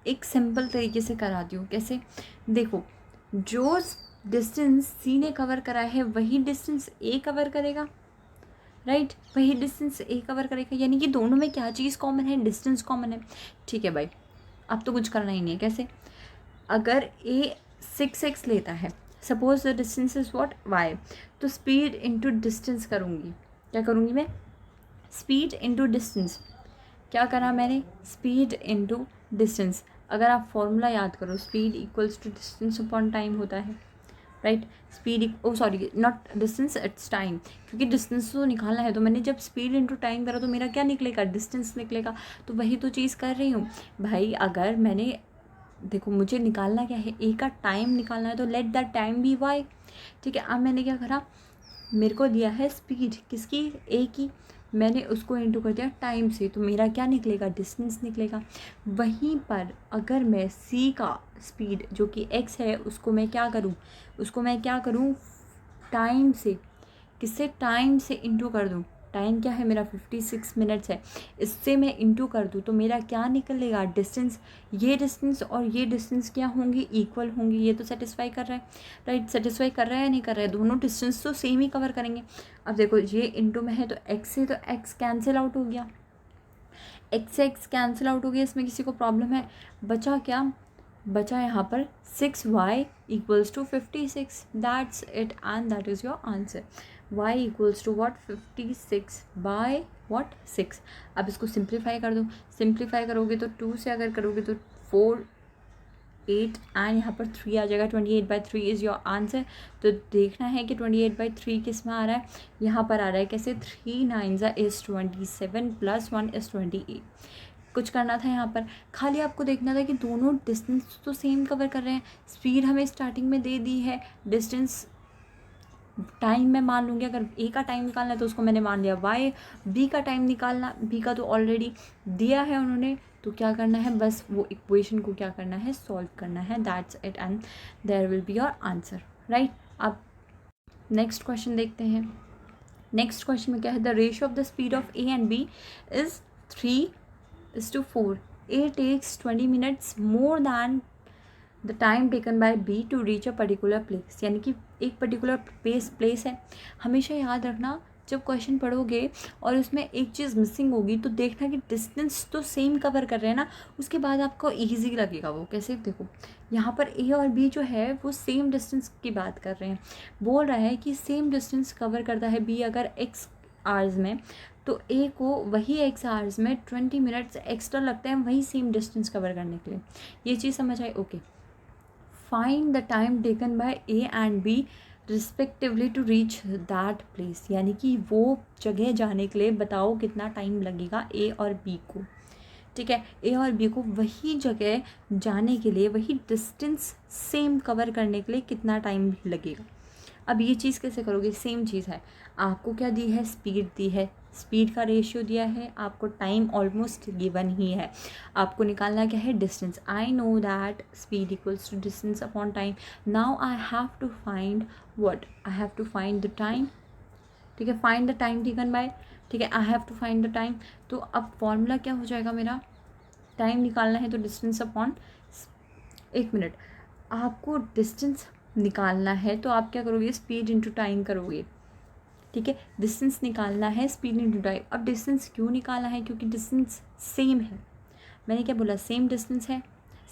एक सिंपल तरीके से कराती हूँ। कैसे? देखो, जो डिस्टेंस सी ने कवर करा है वही डिस्टेंस ए कवर करेगा, राइट? वही डिस्टेंस ए कवर करेगा, यानी कि दोनों में क्या चीज़ कॉमन है? डिस्टेंस कॉमन है। ठीक है भाई, अब तो कुछ करना ही नहीं है। कैसे? अगर ए 6x लेता है, suppose the distance is what? y, तो स्पीड इंटू डिस्टेंस करूँगी। क्या करूँगी मैं? Speed into distance. क्या करा मैंने? Speed into distance. अगर आप फॉर्मूला याद करो, speed equals to distance upon time होता है, right? Speed, oh sorry, not distance, it's time, क्योंकि डिस्टेंस तो निकालना है। तो मैंने जब स्पीड इंटू टाइम करा तो मेरा क्या निकलेगा? डिस्टेंस निकलेगा। तो वही तो चीज़ कर रही हूँ भाई। अगर मैंने, देखो मुझे निकालना क्या है? ए का टाइम निकालना है, तो let that time be y. ठीक है, अब मैंने क्या करा? मेरे को दिया है स्पीड किसकी? ए की, मैंने उसको इंटू कर दिया टाइम से, तो मेरा क्या निकलेगा? डिस्टेंस निकलेगा। वहीं पर अगर मैं सी का स्पीड जो कि एक्स है उसको मैं क्या करूँ? टाइम से, किससे? टाइम से इंटू कर दूँ। टाइम क्या है मेरा? 56 मिनट्स है। इससे मैं इंटू कर दूँ तो मेरा क्या निकलेगा? डिस्टेंस। ये डिस्टेंस और ये डिस्टेंस क्या होंगी? इक्वल होंगी। ये तो सेटिस्फाई कर रहा है, राइट? सेटिस्फाई कर रहा है या नहीं कर रहा है? दोनों डिस्टेंस तो सेम ही कवर करेंगे। अब देखो, ये इंटू में है तो एक्स से, तो एक्स कैंसिल आउट हो गया, एक्स से एक्स कैंसिल आउट हो गया। इसमें किसी को प्रॉब्लम है? बचा क्या? बचा यहाँ पर 6y equals to 56। That's it and that is your answer. y equals to what? 56 by what? 6। अब इसको सिंप्लीफाई कर दो। सिंप्लीफाई करोगे तो 2 से अगर करोगे तो 4, 8 एंड यहाँ पर 3 आ जाएगा। 28/3 इज़ योर आंसर। तो देखना है कि 28/3 किस में आ रहा है। यहाँ पर आ रहा है कैसे? 3 9 इज़ 27 प्लस 1 इज़ 28। कुछ करना था यहाँ पर, खाली आपको देखना था कि दोनों डिस्टेंस तो सेम कवर कर रहे हैं। स्पीड हमें स्टार्टिंग में दे दी है, डिस्टेंस टाइम में मान लूँगी। अगर ए का टाइम निकालना है तो उसको मैंने मान लिया वाई। बी का टाइम निकालना, बी का तो ऑलरेडी दिया है उन्होंने, तो क्या करना है? बस वो इक्वेशन को क्या करना है? सॉल्व करना है। That's it and there will be your answer, right? अब नेक्स्ट क्वेश्चन देखते हैं। नेक्स्ट क्वेश्चन में क्या है? The ratio of the speed of A and B is 3:4. A takes 20 minutes more than the time taken by B to reach a particular place. यानी कि एक particular place है। हमेशा याद रखना, जब क्वेश्चन पढ़ोगे और उसमें एक चीज़ मिसिंग होगी तो देखना कि डिस्टेंस तो सेम कवर कर रहे हैं ना, उसके बाद आपको ईजी लगेगा वो। कैसे? देखो, यहाँ पर ए और बी जो है वो सेम डिस्टेंस की बात कर रहे हैं। बोल रहा है कि सेम डिस्टेंस कवर करता है बी अगर x आवर्स में, तो ए को वही एक्स आवर्स में 20 मिनट्स एक्स्ट्रा लगते हैं वही सेम डिस्टेंस कवर करने के लिए। ये चीज़ समझ आई? Okay. Find the time taken by A and B respectively to reach that place. यानी कि वो जगह जाने के लिए बताओ कितना टाइम लगेगा ए और बी को। ठीक है, ए और बी को वही जगह जाने के लिए, वही डिस्टेंस सेम कवर करने के लिए कितना टाइम लगेगा। अब ये चीज़ कैसे करोगे, सेम चीज़ है, आपको क्या दी है, स्पीड दी है, स्पीड का रेशियो दिया है, आपको टाइम ऑलमोस्ट गिवन ही है, आपको निकालना क्या है, distance. I know that speed equals to distance upon time, now I have to find what, I have to find the time. ठीक है, find the time taken by, ठीक है, I have to find the time. तो अब formula क्या हो जाएगा मेरा, टाइम निकालना है तो डिस्टेंस अपॉन, एक मिनट, आपको डिस्टेंस निकालना है तो आप क्या करोगे, स्पीड इंटू टाइम करोगे। ठीक है, डिस्टेंस निकालना है, स्पीड इंटू टाइम। अब डिस्टेंस क्यों निकालना है, क्योंकि डिस्टेंस सेम है, मैंने क्या बोला, सेम डिस्टेंस है,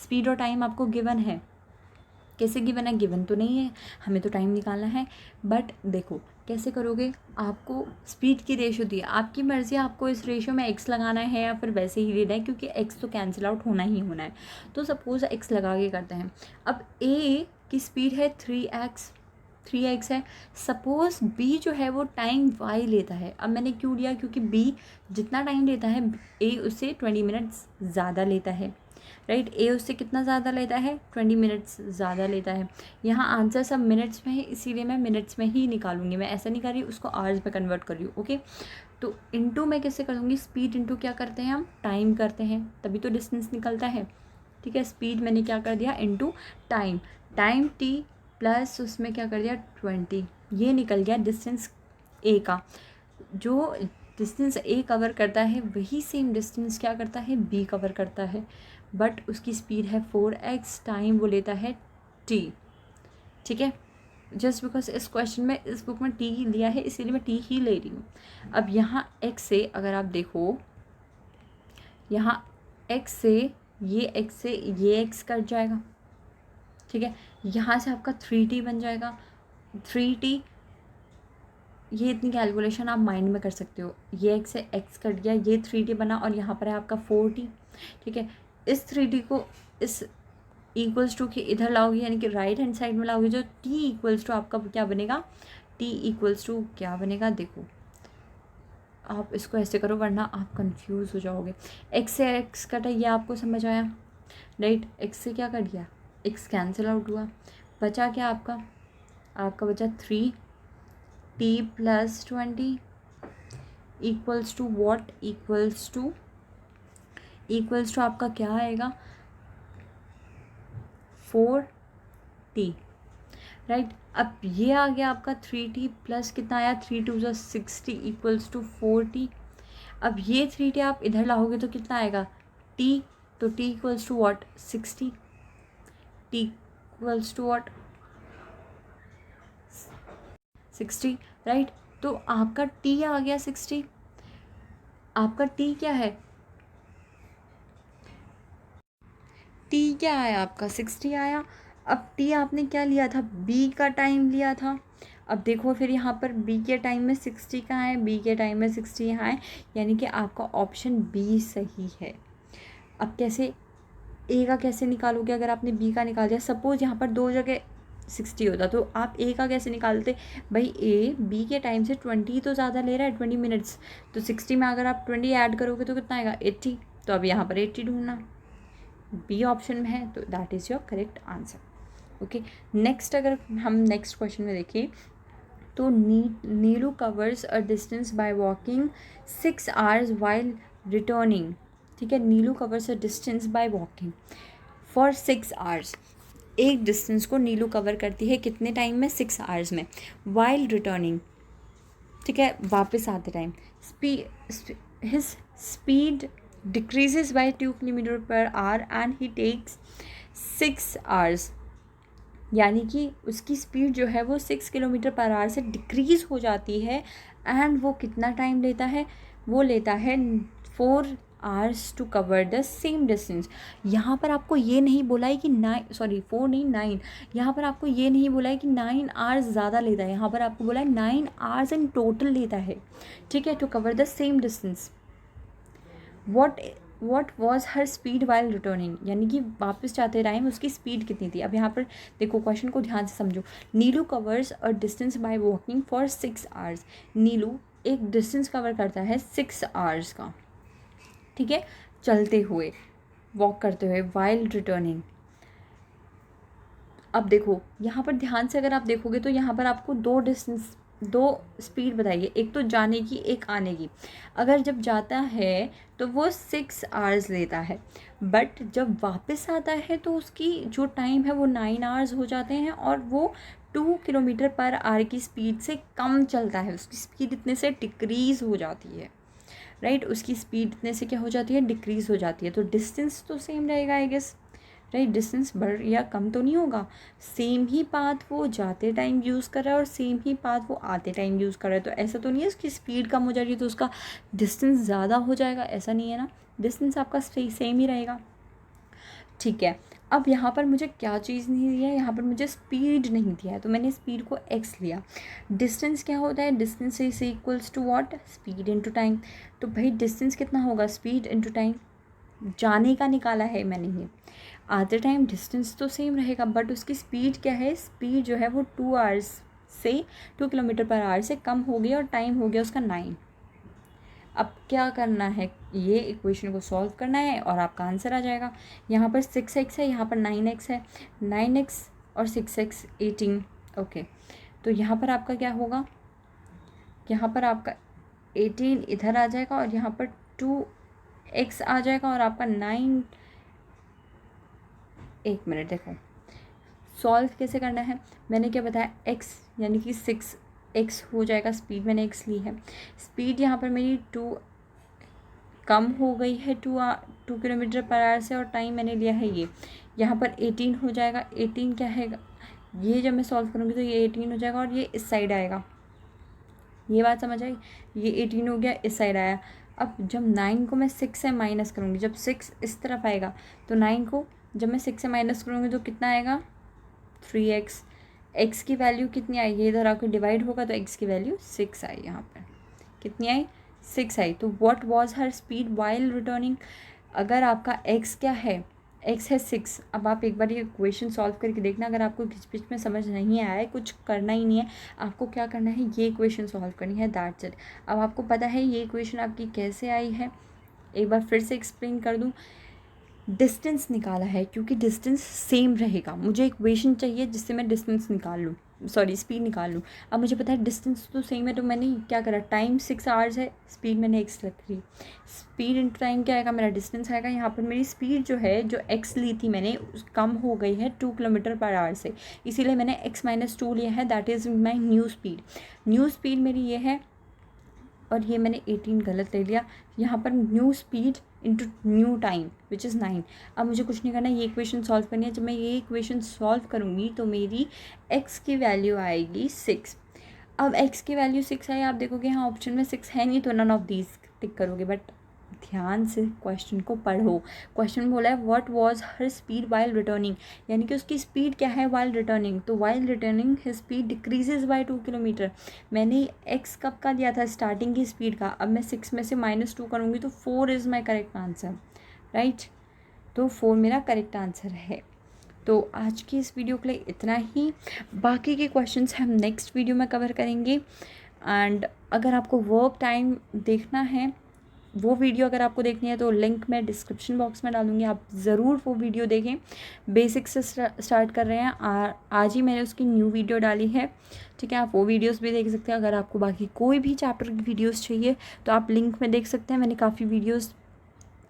स्पीड और टाइम आपको गिवन है। कैसे गिवन है, गिवन तो नहीं है, हमें तो टाइम निकालना है। बट देखो कैसे करोगे, आपको स्पीड की रेशो दी है, आपकी मर्ज़ी, आपको इस रेशो में एक्स लगाना है या फिर वैसे ही लेना है, क्योंकि एक्स तो कैंसिल आउट होना ही होना है। तो सपोज़ एक्स लगा के करते हैं। अब ए की स्पीड है 3x है। सपोज़ बी जो है वो टाइम y लेता है। अब मैंने क्यों लिया, क्योंकि बी जितना टाइम लेता है ए उससे 20 मिनट्स ज़्यादा लेता है, राइट। ए उससे कितना ज़्यादा लेता है, 20 मिनट्स ज़्यादा लेता है। यहाँ आंसर सब मिनट्स में है, इसीलिए मैं मिनट्स में ही निकालूंगी, मैं ऐसा नहीं कर रही उसको आवर्स में कन्वर्ट कर रही हूँ। ओके, तो इनटू मैं कैसे करूँगी, स्पीड इनटू क्या करते हैं हम, टाइम करते हैं, तभी तो डिस्टेंस निकलता है। ठीक है, स्पीड मैंने क्या कर दिया, into time, time t plus उसमें क्या कर दिया 20, ये निकल गया डिस्टेंस ए का। जो डिस्टेंस ए कवर करता है वही सेम डिस्टेंस क्या करता है, बी कवर करता है, बट उसकी स्पीड है 4x, टाइम वो लेता है t। ठीक है, जस्ट बिकॉज इस क्वेश्चन में, इस बुक में t लिया है इसीलिए मैं t ही ले रही हूँ। अब यहाँ x से अगर आप देखो, यहाँ x से ये x से ये x कट जाएगा। ठीक है, यहाँ से आपका 3t बन जाएगा, 3t, ये इतनी कैलकुलेशन आप माइंड में कर सकते हो। ये x से x कट गया, ये 3t बना, और यहाँ पर है आपका 4t। ठीक है, इस 3t को इस इक्वल्स टू के इधर लाओगे, यानी कि राइट हैंड साइड में लाओगे, जो t इक्वल्स टू आपका क्या बनेगा, t इक्वल्स टू क्या बनेगा, देखो आप इसको ऐसे करो वरना आप कंफ्यूज हो जाओगे। x से x कटा, ये आपको समझ आया, राइट। x से क्या कट गया, x कैंसिल आउट हुआ, बचा क्या आपका, आपका बचा 3t plus 20 equals to what, equals to आपका क्या आएगा, 4t, राइट। अब ये आ गया आपका 3t प्लस कितना आया, 3 2 60 इक्वल्स टू 4t। अब ये 3t आप इधर लाओगे तो कितना आएगा, t, तो t equals to what, 60, t equals to what, 60, right. तो आपका t आ गया 60, आपका t क्या है, t क्या आया आपका 60 आया। अब t आपने क्या लिया था, b का टाइम लिया था। अब देखो फिर यहाँ पर b के टाइम में 60 कहाँ है, b के टाइम में 60 यहाँ है, यानी कि आपका ऑप्शन b सही है। अब कैसे a का कैसे निकालोगे, अगर आपने b का निकाल दिया, सपोज यहाँ पर दो जगह 60 होता तो आप a का कैसे निकालते, भाई a b के टाइम से 20 तो ज़्यादा ले रहा है, 20 मिनट्स, तो 60 में अगर आप 20 ऐड करोगे तो कितना आएगा, 80। तो अब यहाँ पर 80 ढूंढना, बी ऑप्शन में है, तो that is your correct answer. Okay, next अगर हम नेक्स्ट क्वेश्चन में देखें तो Neelu covers a distance by walking 6 hours while returning. ठीक है, Neelu covers a distance by walking for 6 hours, एक डिस्टेंस को नीलू कवर करती है कितने टाइम में, 6 आवर्स में, वाइल रिटर्निंग। ठीक है, वापस आते time his speed decreases by 2 kilometre per hour and he takes 6 hours, यानी कि उसकी स्पीड जो है वो 6 किलोमीटर पर आवर से डिक्रीज़ हो जाती है, एंड वो कितना टाइम लेता है, वो लेता है 4 hours to cover the same distance. यहाँ पर आपको ये नहीं बोला है कि 4 नहीं 9, यहाँ पर आपको ये नहीं बोला है कि 9 आवर्स ज़्यादा लेता है, यहाँ पर आपको बोला है 9 आवर्स इन टोटल लेता है। ठीक है, to cover the same distance. What was her speed while returning, यानी कि वापस जाते टाइम उसकी स्पीड कितनी थी। अब यहाँ पर देखो क्वेश्चन को ध्यान से समझो, Neelu covers a distance by walking for 6 hours, Neelu एक डिस्टेंस कवर करता है 6 आवर्स का, ठीक है, चलते हुए, वॉक करते हुए, वाइल रिटर्निंग। अब देखो यहाँ पर ध्यान से अगर आप देखोगे तो यहाँ पर आपको दो स्पीड बताइए, एक तो जाने की, एक आने की। अगर जब जाता है तो वो 6 आवर्स लेता है, बट जब वापस आता है तो उसकी जो टाइम है वो 9 आवर्स हो जाते हैं, और वो 2 किलोमीटर पर आवर की स्पीड से कम चलता है। उसकी स्पीड इतने से डिक्रीज़ हो जाती है, राइट। उसकी स्पीड इतने से क्या हो जाती है, डिक्रीज़ हो जाती है। तो डिस्टेंस तो सेम रहेगा आई गेस, राइट। डिस्टेंस बढ़ या कम तो नहीं होगा, सेम ही पाथ वो जाते टाइम यूज़ कर रहा है और सेम ही पाथ वो आते टाइम यूज़ कर रहा है। तो ऐसा तो नहीं है उसकी स्पीड कम हो जा रही है तो उसका डिस्टेंस ज़्यादा हो जाएगा, ऐसा नहीं है ना। डिस्टेंस आपका सेम ही रहेगा, ठीक है। अब यहाँ पर मुझे क्या चीज़ नहीं दिया है, यहाँ पर मुझे स्पीड नहीं दिया है, तो मैंने स्पीड को x लिया। डिस्टेंस क्या होता है, distance is equals to what, speed into time. तो भाई डिस्टेंस कितना होगा, स्पीड इनटू टाइम। जाने का निकाला है मैंने ये, आते टाइम डिस्टेंस तो सेम रहेगा, बट उसकी स्पीड क्या है, स्पीड जो है वो 2 आवर्स से 2 किलोमीटर पर आवर से कम हो गया और टाइम हो गया उसका 9। अब क्या करना है, ये इक्वेशन को सॉल्व करना है और आपका आंसर आ जाएगा। यहाँ पर 6x है, यहाँ पर 9x है, 9x और 6x 18। ओके, तो यहाँ पर आपका क्या होगा, यहाँ पर आपका 18 इधर आ जाएगा और यहाँ पर 2x आ जाएगा और आपका 9। एक मिनट देखो, सॉल्व कैसे करना है, मैंने क्या बताया, x यानी कि 6x हो जाएगा। स्पीड मैंने x ली है, स्पीड यहाँ पर मेरी 2 कम हो गई है 2 किलोमीटर पर आवर से, और टाइम मैंने लिया है ये, यहाँ पर 18 हो जाएगा। 18 क्या है, ये जब मैं सॉल्व करूँगी तो ये 18 हो जाएगा और ये इस साइड आएगा। ये बात समझ आई, ये 18 हो गया, इस साइड आया। अब जब 9 को मैं 6 से माइनस करूँगी, जब 6 इस तरफ आएगा तो 9 को जब मैं 6 से माइनस करूँगी तो कितना आएगा, 3x। x की वैल्यू कितनी आई, ये इधर आकर डिवाइड होगा तो x की वैल्यू 6 आई, यहाँ पर कितनी आई, 6 आई। तो what was her speed while returning. अगर आपका x क्या है, x है 6। अब आप एक बार ये क्वेश्चन सॉल्व करके देखना, अगर आपको बीच बीच में समझ नहीं आया है, कुछ करना ही नहीं है, आपको क्या करना है, ये क्वेश्चन सॉल्व करनी है, दैट्स इट। अब आपको पता है ये क्वेश्चन आपकी कैसे आई है, एक बार फिर से एक्सप्लेन कर दूँ। डिस्टेंस निकाला है क्योंकि डिस्टेंस सेम रहेगा, मुझे इक्वेशन चाहिए जिससे मैं डिस्टेंस निकाल लूँ, सॉरी स्पीड निकाल लूँ। अब मुझे पता है डिस्टेंस तो सेम है, तो मैंने क्या करा, टाइम 6 आवर्स है, स्पीड मैंने x रख ली। स्पीड इंटू टाइम क्या आएगा, मेरा डिस्टेंस आएगा। यहाँ पर मेरी स्पीड जो है, जो x ली थी मैंने, कम हो गई है 2 किलोमीटर पर आवर से, इसीलिए मैंने x-2 लिया है, that is my new speed. New speed मेरी ये है, और ये मैंने 18 गलत ले लिया। यहाँ पर new speed into new time which is 9। अब मुझे कुछ नहीं करना, ये इक्वेशन सॉल्व करनी है। जब मैं ये इक्वेशन सॉल्व करूँगी तो मेरी x की वैल्यू आएगी 6। अब x की वैल्यू 6 आई, आप देखोगे यहाँ ऑप्शन में 6 है नहीं, तो नन ऑफ दीज टिक करोगे। बट ध्यान से क्वेश्चन को पढ़ो, क्वेश्चन बोला है what was her speed while returning, यानी कि उसकी स्पीड क्या है वाइल रिटर्निंग। तो while returning his speed decreases bye 2 kilometre. मैंने x कब का दिया था, स्टार्टिंग की स्पीड का। अब मैं 6 में से -2 करूँगी तो 4 is my correct answer, right. तो 4 मेरा करेक्ट आंसर है। तो आज की इस वीडियो के लिए इतना ही, बाकी के क्वेश्चंस हम नेक्स्ट वीडियो में कवर करेंगे। एंड अगर आपको वर्क टाइम देखना है, वो वीडियो अगर आपको देखनी है तो लिंक मैं डिस्क्रिप्शन बॉक्स में डालूँगी, आप ज़रूर वो वीडियो देखें। बेसिक से स्टार्ट कर रहे हैं, आज ही मैंने उसकी न्यू वीडियो डाली है, ठीक है। आप वो वीडियोस भी देख सकते हैं। अगर आपको बाकी कोई भी चैप्टर की वीडियोस चाहिए तो आप लिंक में देख सकते हैं। मैंने काफ़ी वीडियोस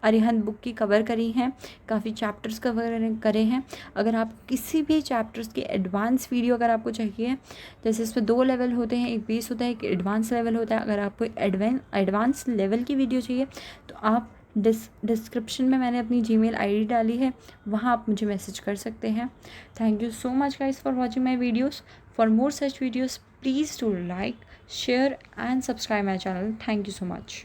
अरिहंत बुक की कवर करी हैं, काफ़ी चैप्टर्स कवर करे हैं। अगर आप किसी भी चैप्टर्स की एडवांस वीडियो अगर आपको चाहिए, जैसे इसमें 2 लेवल होते हैं, एक बेस होता है, एक एडवांस लेवल होता है। अगर आपको एडवांस लेवल की वीडियो चाहिए तो आप डिस्क्रिप्शन में मैंने अपनी जीमेल आईडी डाली है, वहाँ आप मुझे मैसेज कर सकते हैं। Thank you so much guys for watching my videos. For more such videos please to like, share and subscribe my channel. Thank you so much.